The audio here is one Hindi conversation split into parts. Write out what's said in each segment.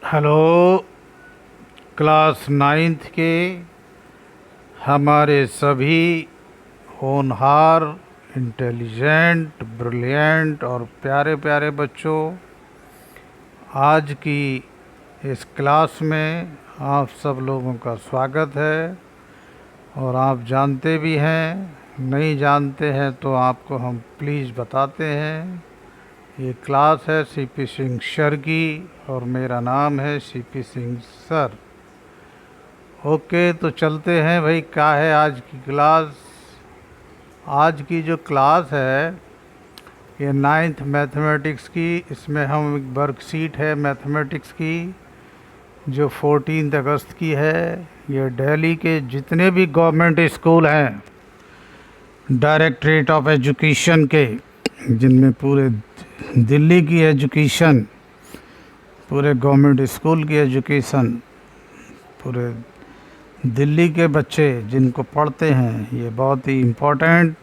हेलो। क्लास नाइन्थ के हमारे सभी होनहार, इंटेलिजेंट, ब्रिलियंट और प्यारे प्यारे बच्चों, आज की इस क्लास में आप सब लोगों का स्वागत है। और आप जानते भी हैं, नहीं जानते हैं तो आपको हम प्लीज़ बताते हैं। ये क्लास है सीपी सिंह सर की और मेरा नाम है सीपी सिंह सर। ओके, तो चलते हैं भाई। क्या है आज की क्लास? आज की जो क्लास है ये नाइन्थ मैथमेटिक्स की। इसमें हम एक वर्कशीट है मैथमेटिक्स की जो 14 अगस्त की है। ये दिल्ली के जितने भी गवर्नमेंट स्कूल हैं डायरेक्टरेट ऑफ एजुकेशन के, जिनमें पूरे दिल्ली की एजुकेशन, पूरे गवर्नमेंट स्कूल की एजुकेशन, पूरे दिल्ली के बच्चे जिनको पढ़ते हैं, ये बहुत ही इम्पोर्टेंट,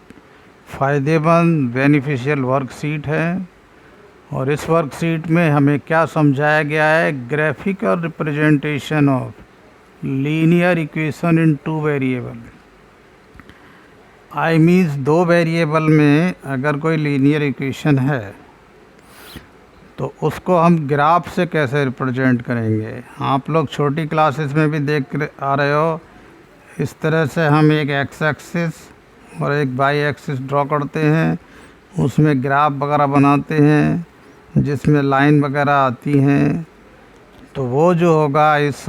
फ़ायदेमंद, बेनिफिशियल वर्कशीट है। और इस वर्कशीट में हमें क्या समझाया गया है? Graphical representation of linear equation in two variable. I means दो वेरिएबल में अगर कोई लीनियर इक्वेशन है तो उसको हम ग्राफ से कैसे रिप्रेजेंट करेंगे। आप लोग छोटी क्लासेस में भी देख आ रहे हो। इस तरह से हम एक एक्स एक्सिस और एक वाई एक्सिस ड्रॉ करते हैं, उसमें ग्राफ वगैरह बनाते हैं जिसमें लाइन वगैरह आती हैं। तो वो जो होगा इस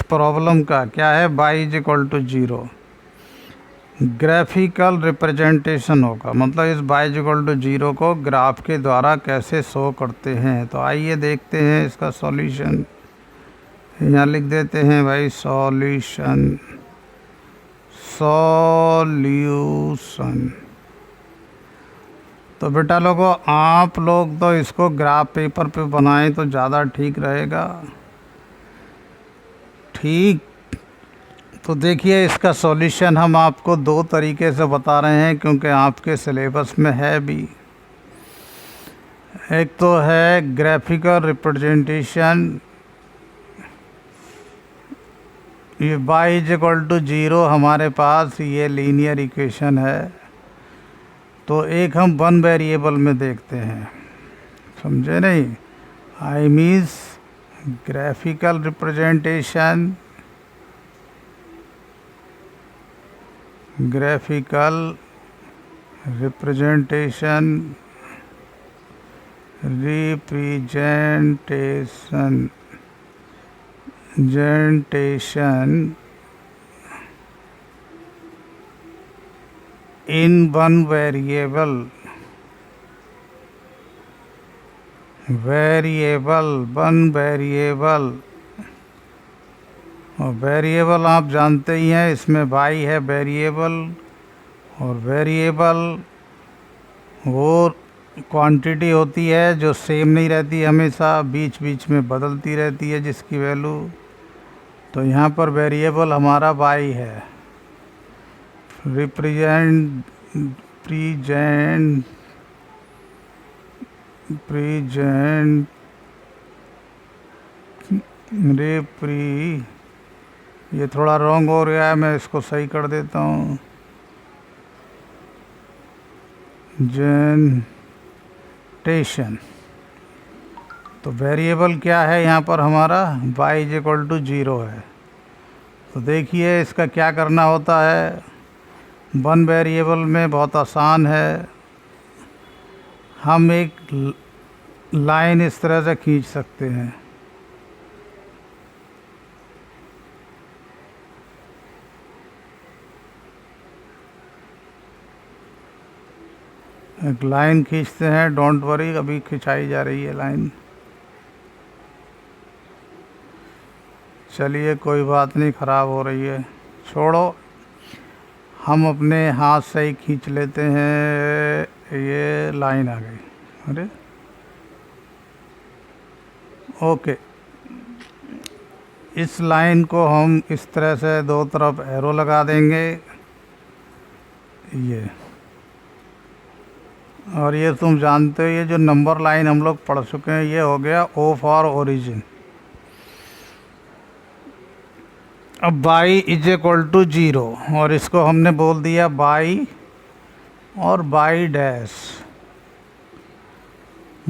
प्रॉब्लम का क्या है, y is equal to 0 graphical representation होगा। मतलब इस y इज इक्वल टू 0 को ग्राफ के द्वारा कैसे शो करते हैं। तो आइए देखते हैं इसका सॉल्यूशन। यहाँ लिख देते हैं भाई सॉल्यूशन। तो बेटा लोगों, आप लोग तो इसको ग्राफ पेपर पे बनाएं तो ज़्यादा ठीक रहेगा। ठीक, तो देखिए इसका सॉल्यूशन हम आपको दो तरीके से बता रहे हैं क्योंकि आपके सिलेबस में है भी। एक तो है ग्राफिकल रिप्रेजेंटेशन, ये y इज इक्वल टू 0 हमारे पास ये लीनियर इक्वेशन है। तो एक हम वन वेरिएबल में देखते हैं, समझे नहीं? I means graphical representation, graphical representation, representation in one variable, one variable. और वेरिएबल आप जानते ही हैं, इसमें y है वेरिएबल। और वेरिएबल वो क्वांटिटी होती है जो सेम नहीं रहती हमेशा, बीच बीच में बदलती रहती है जिसकी वैल्यू। तो यहाँ पर वेरिएबल हमारा y है। रिप्रेजेंट ये थोड़ा रॉन्ग हो रहा है, मैं इसको सही कर देता हूँ। जनरेशन। तो वेरिएबल क्या है यहाँ पर हमारा? y इज इक्वल टू 0 है। तो देखिए इसका क्या करना होता है। वन वेरिएबल में बहुत आसान है, हम एक लाइन इस तरह से खींच सकते हैं। एक लाइन खींचते हैं, डोंट वरी, अभी खिंचाई जा रही है लाइन। चलिए कोई बात नहीं, ख़राब हो रही है, छोड़ो, हम अपने हाथ से ही खींच लेते हैं। ये लाइन आ गई। अरे ओके, इस लाइन को हम इस तरह से दो तरफ एरो लगा देंगे, ये। और ये तुम जानते हो, ये जो नंबर लाइन हम लोग पढ़ चुके हैं, ये हो गया O फॉर ओरिजिन। अब बाई इज इक्वल टू 0 और इसको हमने बोल दिया बाई और बाई डैश।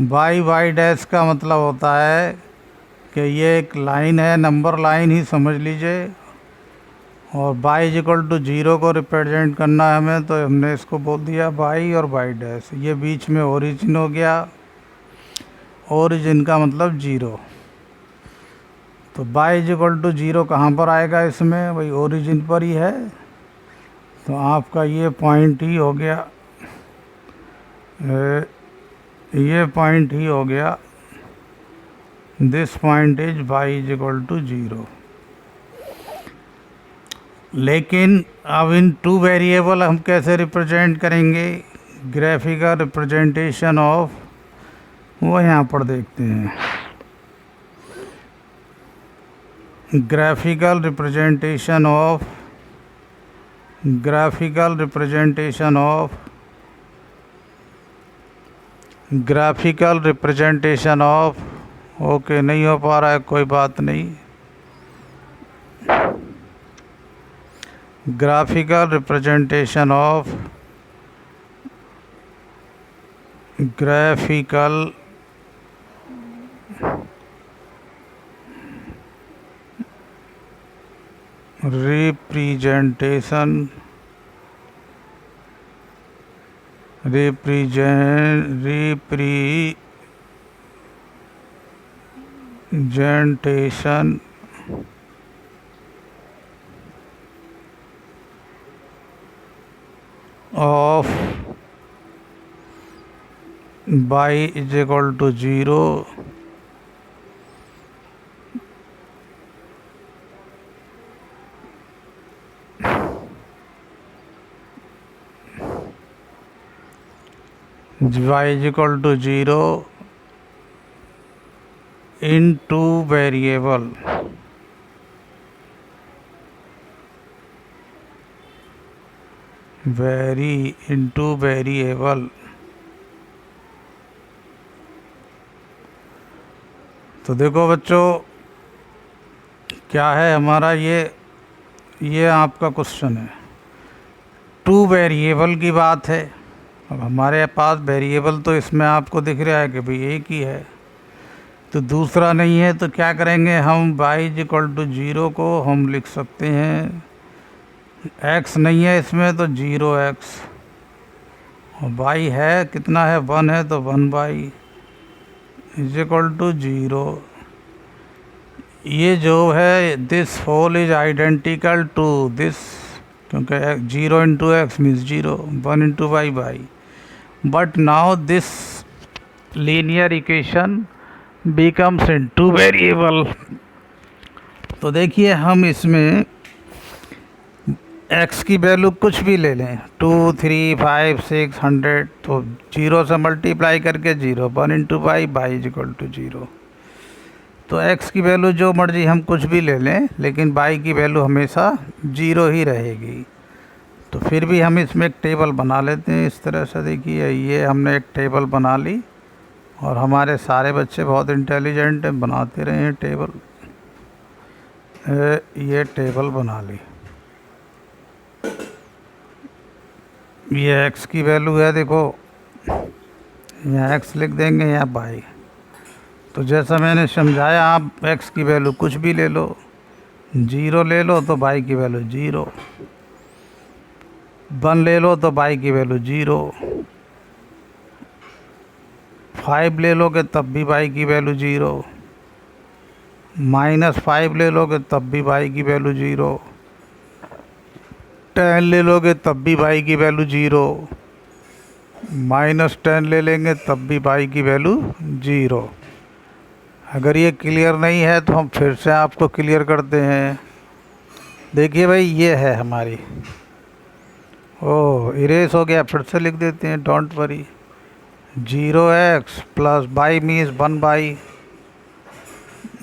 बाई डैश का मतलब होता है कि ये एक लाइन है, नंबर लाइन ही समझ लीजिए, और बाई इज इक्वल टू 0 को रिप्रेजेंट करना है हमें, तो हमने इसको बोल दिया बाई और बाई डैश। ये बीच में ओरिजिन हो गया, ओरिजिन का मतलब 0। तो बाई इज इक्वल टू 0 कहाँ पर आएगा इसमें, वही ओरिजिन पर ही है। तो आपका ये पॉइंट ही हो गया, ये पॉइंट ही हो गया, this point is y is equal to 0। लेकिन अब इन टू वेरिएबल हम कैसे रिप्रेजेंट करेंगे, ग्राफिकल रिप्रेजेंटेशन ऑफ, वो यहाँ पर देखते हैं। Graphical representation of, graphical representation of, graphical representation of, okay नहीं हो पा रहा है, कोई बात नहीं। Graphical representation of, graphical representation, representation of y is equal to 0 y is equal to 0 into variable, into variable। तो देखो बच्चों क्या है हमारा, ये आपका क्वेश्चन है, टू वेरिएबल की बात है। अब हमारे पास वेरिएबल तो इसमें आपको दिख रहा है कि भाई एक ही है, तो दूसरा नहीं है, तो क्या करेंगे हम, बाई इज इक्वल टू 0 को हम लिख सकते हैं, x नहीं है इसमें तो 0x, और बाई है कितना है, 1 है तो 1 बाई इज इक्वल टू 0। ये जो है this whole is identical to this, क्योंकि 0 into x means 0, 1 into y y. But now this linear equation becomes in two variable. तो देखिए हम इसमें x की वैल्यू कुछ भी ले लें, 2, 3, 5, 6, 100, तो 0 से मल्टीप्लाई करके 0, 1 into y is equal to 0। तो x की वैल्यू जो मर्जी हम कुछ भी ले लें, लेकिन बाई की वैल्यू हमेशा 0 ही रहेगी। तो फिर भी हम इसमें एक टेबल बना लेते हैं इस तरह से। देखिए ये हमने एक टेबल बना ली, और हमारे सारे बच्चे बहुत इंटेलिजेंट हैं, बनाते रहे हैं टेबल। ये टेबल बना ली, ये x की वैल्यू है, देखो यहाँ x लिख देंगे, यहाँ बाई। तो जैसा मैंने समझाया, आप x की वैल्यू कुछ भी ले लो, 0 ले लो तो बाई की वैल्यू 0, 1 ले लो तो बाई की वैल्यू 0, 5 ले लोगे तब भी बाई की वैल्यू 0, -5 ले लोगे तब भी बाई की वैल्यू 0, 10 ले लोगे तब भी बाई की वैल्यू 0, -10 ले लेंगे तब भी बाई की वैल्यू 0। अगर ये क्लियर नहीं है तो हम फिर से आपको क्लियर करते हैं। देखिए भाई ये है हमारी, ओह इरेज हो गया, फिर से लिख देते हैं, don't worry. 0x plus y means 1 y,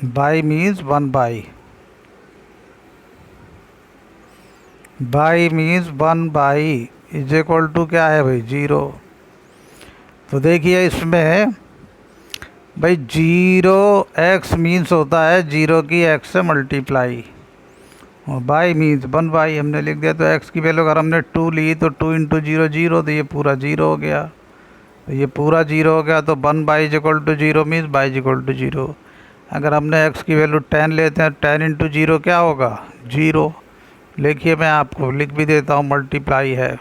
y means 1 y, y means 1 y is equal to क्या है भाई, 0। तो देखिए इसमें भाई 0x मीन्स होता है 0 की x से मल्टीप्लाई, और बाई मीन्स 1/, हमने लिख दिया। तो x की वैल्यू अगर हमने 2 ली तो 2 इंटू 0 0, तो ये पूरा 0 हो गया। तो ये पूरा 0 हो गया, तो 1/, is equal to 0 means y is equal to 0। अगर हमने x की वैल्यू 10 लेते हैं, 10 इंटू 0 क्या होगा? 0। लिखिए, मैं आपको लिख भी देता हूँ, मल्टीप्लाई है।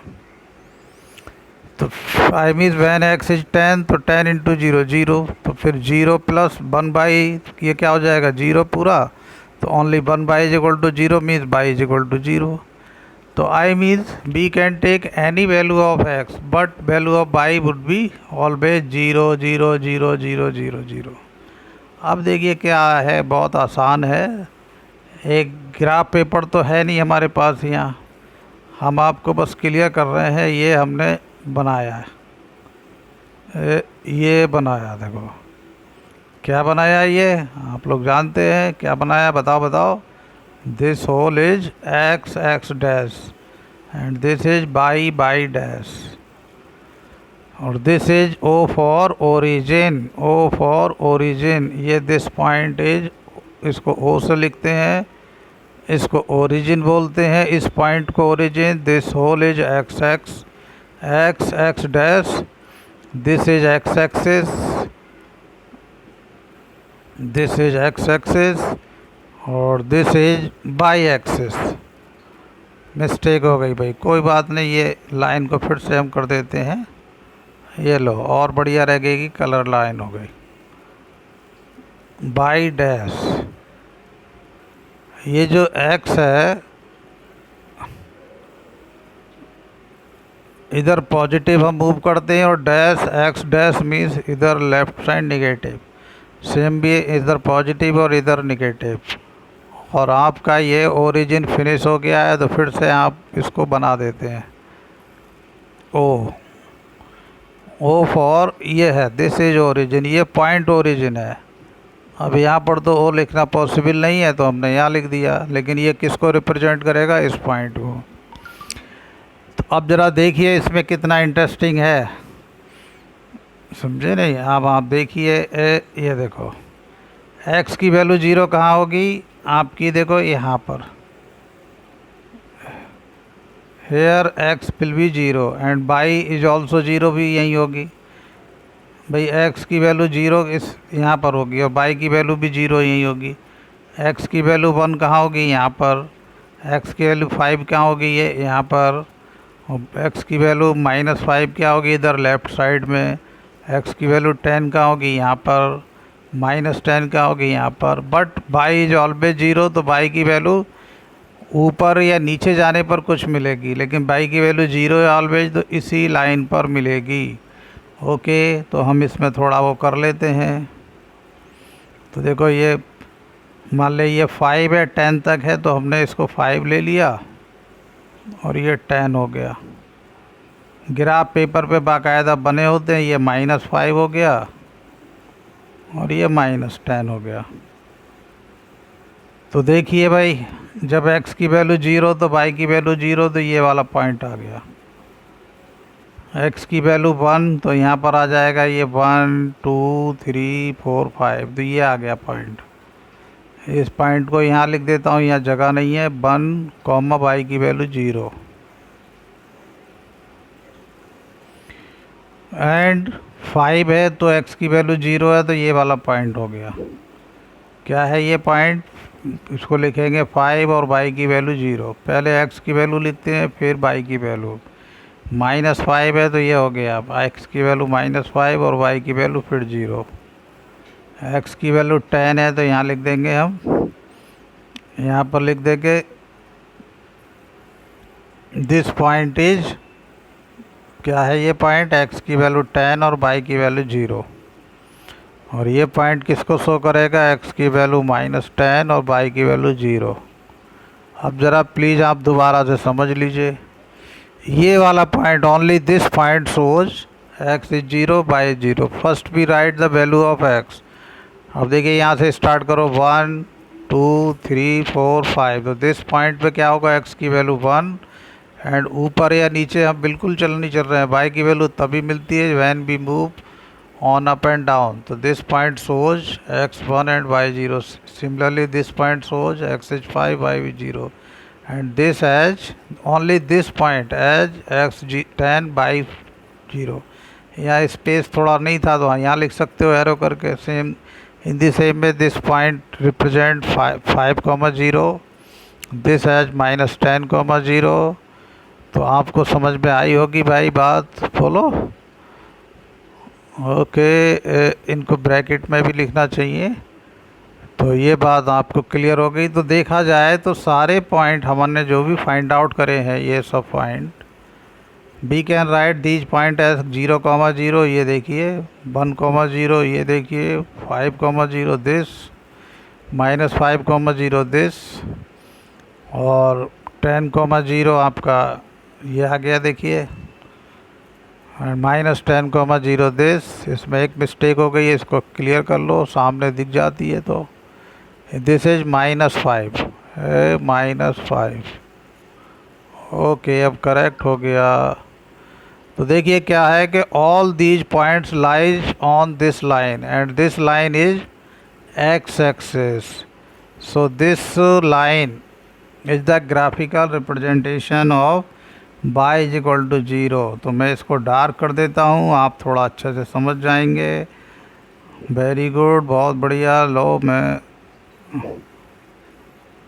तो I means when x is 10, तो 10 इंटू 0 0, तो फिर 0 प्लस 1/, ये क्या हो जाएगा? 0 पूरा। तो only 1/, is equal to 0 means y is equal to 0। तो I means we can take any value of x, but value of y would be always 0 0 0 0 0 0। अब देखिए क्या है, बहुत आसान है। एक ग्राफ पेपर तो है नहीं हमारे पास यहाँ, हम आपको बस क्लियर कर रहे हैं। ये हमने बनाया है, ये बनाया, देखो क्या बनाया। ये आप लोग जानते हैं क्या बनाया, बताओ बताओ। This whole is x x dash and this is y dash, और this is O for origin, O for origin. ये दिस पॉइंट इज, इसको O से लिखते हैं, इसको ओरिजिन बोलते हैं, इस पॉइंट को origin. This whole is x x dash, this is x axis, this is x axis, और this is y axis. Mistake हो गई भाई, कोई बात नहीं, ये लाइन को फिर से हम कर देते हैं। ये लो, और बढ़िया रह गई, कलर लाइन हो गई। बाई डैश, ये जो x है इधर पॉजिटिव हम मूव करते हैं, और डैश x डैश मीन्स इधर लेफ्ट साइड निगेटिव। सेम भी इधर पॉजिटिव और इधर निगेटिव। और आपका ये ओरिजिन फिनिश हो गया है, तो फिर से आप इसको बना देते हैं। ओ फॉर ये है, दिस इज ओरिजिन, ये पॉइंट ओरिजिन है। अब यहाँ पर तो ओ लिखना पॉसिबल नहीं है, तो हमने यहाँ लिख दिया, लेकिन ये किसको रिप्रेजेंट करेगा? इस पॉइंट को। तो अब ज़रा देखिए इसमें कितना इंटरेस्टिंग है, समझे नहीं? अब आप देखिए, ये देखो x की वैल्यू 0 कहाँ होगी आपकी? देखो यहाँ पर, here x will be 0 and y is also 0, भी यही होगी भाई। x की वैल्यू 0 इस यहाँ पर होगी, और बाई की वैल्यू भी 0 यही होगी। x की वैल्यू 1 कहाँ होगी? यहाँ पर। x की वैल्यू 5 कहाँ होगी? ये यहाँ पर। और x की वैल्यू -5 क्या होगी? इधर लेफ्ट साइड में। x की वैल्यू 10 कहाँ होगी? यहाँ पर। -10 कहाँ होगी? यहाँ पर। बट बाई इज ऑलवेज 0, तो बाई की वैल्यू ऊपर या नीचे जाने पर कुछ मिलेगी, लेकिन बाई की वैल्यू 0 है ऑलवेज, तो इसी लाइन पर मिलेगी। ओके, तो हम इसमें थोड़ा वो कर लेते हैं। तो देखो, ये मान ले ये 5 है, 10 तक है, तो हमने इसको 5 ले लिया, और ये 10 हो गया। ग्राफ पेपर पे बाकायदा बने होते हैं। ये -5 हो गया, और ये -10 हो गया। तो देखिए भाई, जब x की वैल्यू 0 तो y की वैल्यू 0, तो ये वाला पॉइंट आ गया। x की वैल्यू 1, तो यहाँ पर आ जाएगा ये 1 2 3 4 5, तो ये आ गया पॉइंट। इस पॉइंट को यहाँ लिख देता हूँ, यहाँ जगह नहीं है। 1, y की वैल्यू 0 एंड 5 है, तो x की वैल्यू 0 है, तो ये वाला पॉइंट हो गया। क्या है ये पॉइंट? इसको लिखेंगे 5 और y की वैल्यू 0। पहले x की वैल्यू लिखते हैं, फिर y की वैल्यू। -5 है, तो ये हो गया x की वैल्यू -5 और y की वैल्यू फिर 0। x की वैल्यू 10 है, तो यहाँ लिख देंगे हम, यहाँ पर लिख देंगे दिस पॉइंट इज, क्या है ये पॉइंट? x की वैल्यू 10 और y की वैल्यू 0। और ये पॉइंट किसको शो करेगा? x की वैल्यू -10 और y की वैल्यू 0। अब ज़रा प्लीज़ आप दोबारा से समझ लीजिए, ये वाला point, only this point shows x is 0, y is 0। First we write the value of x। अब देखिए, यहाँ से स्टार्ट करो, 1 2 3 4 5, तो दिस पॉइंट पे क्या होगा? x की वैल्यू 1, एंड ऊपर या नीचे हम बिल्कुल नहीं चल रहे हैं। y की वैल्यू तभी मिलती है when we move on up and down, so this point shows x1 and y0. Similarly, this point shows x is 5, y is 0. and this as only this point as x 10/0। यहाँ स्पेस थोड़ा नहीं था तो यहाँ लिख सकते हो एरो करके। सेम इन दी सेम में this point represent 5,0, this as -10,0। तो आपको समझ में आई होगी भाई बात, फॉलो। ओके, इनको ब्रैकेट में भी लिखना चाहिए। तो ये बात आपको क्लियर हो गई। तो देखा जाए तो सारे पॉइंट हमने जो भी फाइंड आउट करे हैं, ये सब point we can write these point as 0,0, ये देखिए 1,0, ये देखिए 5,0 दिस, -5,0 दिस, और 10,0 आपका ये आ गया देखिए, -10,0 दिस। इसमें एक मिस्टेक हो गई है, इसको क्लियर कर लो, सामने दिख जाती है। तो दिस इज -5, -5। ओके, अब करेक्ट हो गया। तो देखिए क्या है कि all these points lies on this line and this line is x axis. So this line is the graphical representation of y is equal to 0। तो मैं इसको डार्क कर देता हूँ, आप थोड़ा अच्छे से समझ जाएंगे। वेरी गुड, बहुत बढ़िया। लो मैं,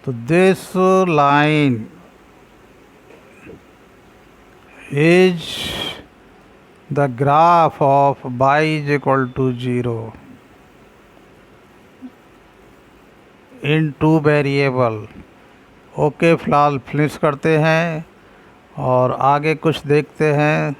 तो this line is the graph of y is equal to 0 in 2 variable. Okay, फिलहाल फिनिश करते हैं और आगे कुछ देखते हैं।